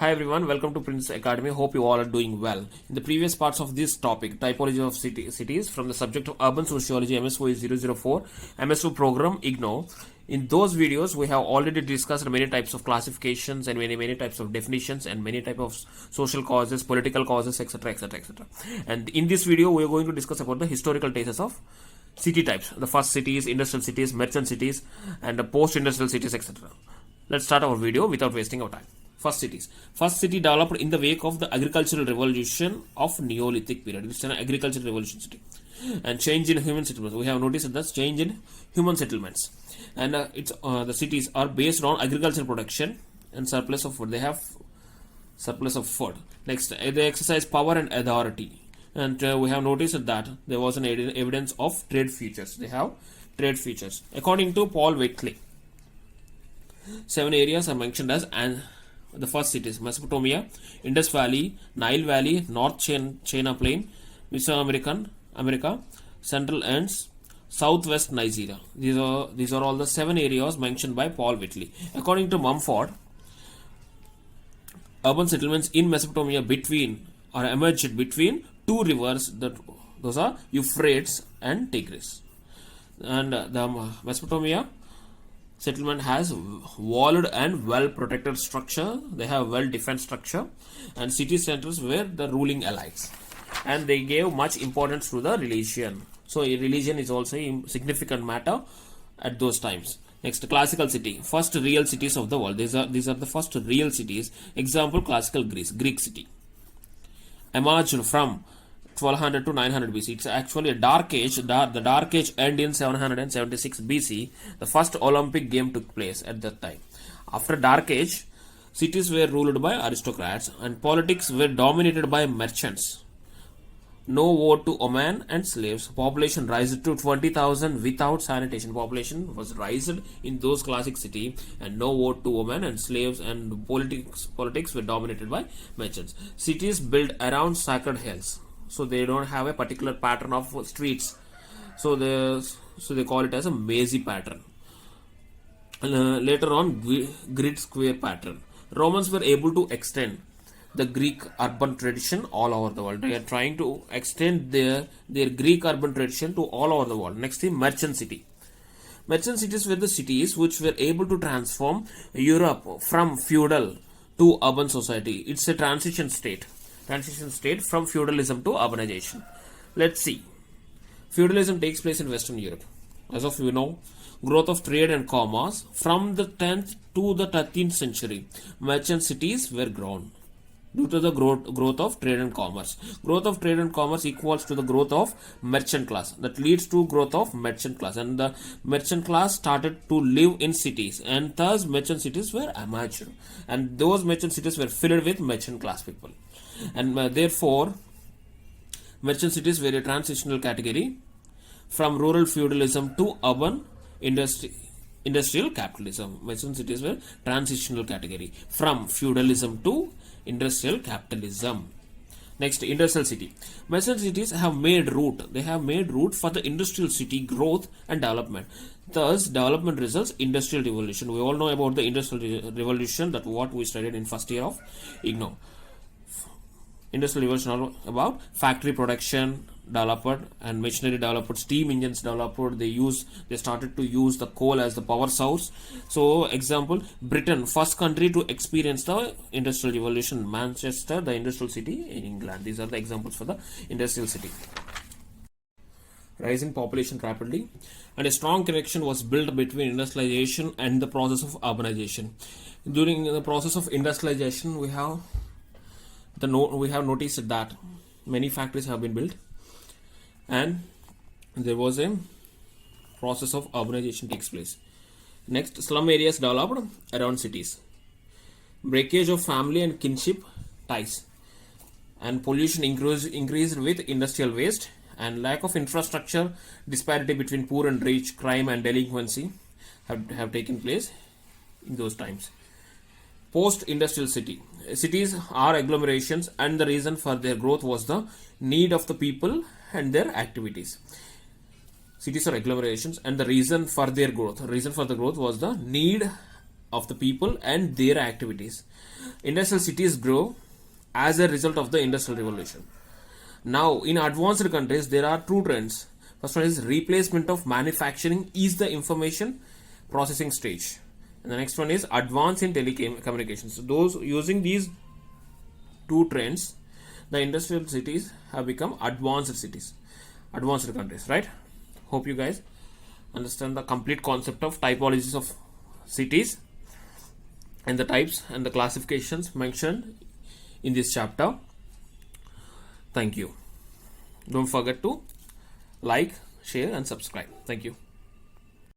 Hi everyone, welcome to Prince Academy. Hope you all are doing well. In the previous parts of this topic, typology of cities from the subject of Urban Sociology, Msoe 004, MSO program, Ignou. In those videos, we have already discussed many types of classifications and many types of definitions and many types of social causes, political causes, etc., etc., etc. And in this video, we are going to discuss about the historical status of city types. The first cities, industrial cities, merchant cities, and the post-industrial cities, etc. Let's start our video without wasting our time. First cities. First city developed in the wake of the agricultural revolution of Neolithic period. It's an agricultural revolution city. And change in human settlements. We have noticed that change in human settlements. And the cities are based on agricultural production and surplus of food. They have surplus of food. Next, they exercise power and authority. And we have noticed that there was an evidence of trade features. They have trade features. According to Paul Whitley, 7 areas are mentioned as the first cities: Mesopotamia, Indus Valley, Nile Valley, North China Plain, Mesoamerica, Central and Southwest Nigeria. These are all the 7 areas mentioned by Paul Whitley. According to Mumford, urban settlements in Mesopotamia emerged between 2 rivers. Those are Euphrates and Tigris. And the Mesopotamia settlement has walled and well protected structure. They have well defense structure, and city centers were the ruling elites, and they gave much importance to the religion. So religion is also a significant matter at those times. Next, classical city, first real cities of the world. These are the first real cities. Example: classical Greek city emerged from 1200 to 900 BC. It's actually a dark age. The dark age ended in 776 BC. The first Olympic game took place at that time. After dark age, cities were ruled by aristocrats and politics were dominated by merchants. No vote to women and slaves. Population rised to 20,000 without sanitation. Population was raised in those classic city, and no vote to women and slaves, and politics were dominated by merchants. Cities built around sacred hills. So they don't have a particular pattern of streets. So they call it as a maze pattern. Later on, grid square pattern. Romans were able to extend the Greek urban tradition all over the world. They are trying to extend their Greek urban tradition to all over the world. Next thing, merchant city. Merchant cities were the cities which were able to transform Europe from feudal to urban society. It's a transition state from feudalism to urbanization. Let's see. Feudalism takes place in Western Europe. As of you know, growth of trade and commerce from the 10th to the 13th century. Merchant cities were grown due to the growth of trade and commerce. Growth of trade and commerce equals to the growth of merchant class. That leads to growth of merchant class, and the merchant class started to live in cities, and thus merchant cities were emerged, and those merchant cities were filled with merchant class people. And therefore, merchant cities were a transitional category from rural feudalism to urban industrial capitalism. Merchant cities were transitional category from feudalism to industrial capitalism. Next, industrial city. Merchant cities have made route. They have made route for the industrial city growth and development. Thus, development results industrial revolution. We all know about the industrial revolution, that what we studied in first year of Ignou. Industrial revolution all about factory production developed and machinery developed, steam engines developed. They started to use the coal as the power source. So example, Britain, first country to experience the industrial revolution. Manchester, the industrial city in England. These are the examples for the industrial city. Rising population rapidly, and a strong connection was built between industrialization and the process of urbanization. During the process of industrialization, we have noticed that many factories have been built, and there was a process of urbanization takes place. Next, slum areas developed around cities. Breakage of family and kinship ties, and pollution increased with industrial waste, and lack of infrastructure, disparity between poor and rich, crime and delinquency have taken place in those times. Post-industrial city. Cities are agglomerations, and the reason for their growth was the need of the people and their activities. Cities are agglomerations, and the reason for the growth was the need of the people and their activities. Industrial cities grow as a result of the industrial revolution. Now, in advanced countries, there are two trends. First one is replacement of manufacturing is the information processing stage. And the next one is advance in telecommunications. So those using these two trends, the industrial cities have become advanced cities, advanced countries, right? Hope you guys understand the complete concept of typologies of cities and the types and the classifications mentioned in this chapter. Thank you. Don't forget to like, share and subscribe. Thank you.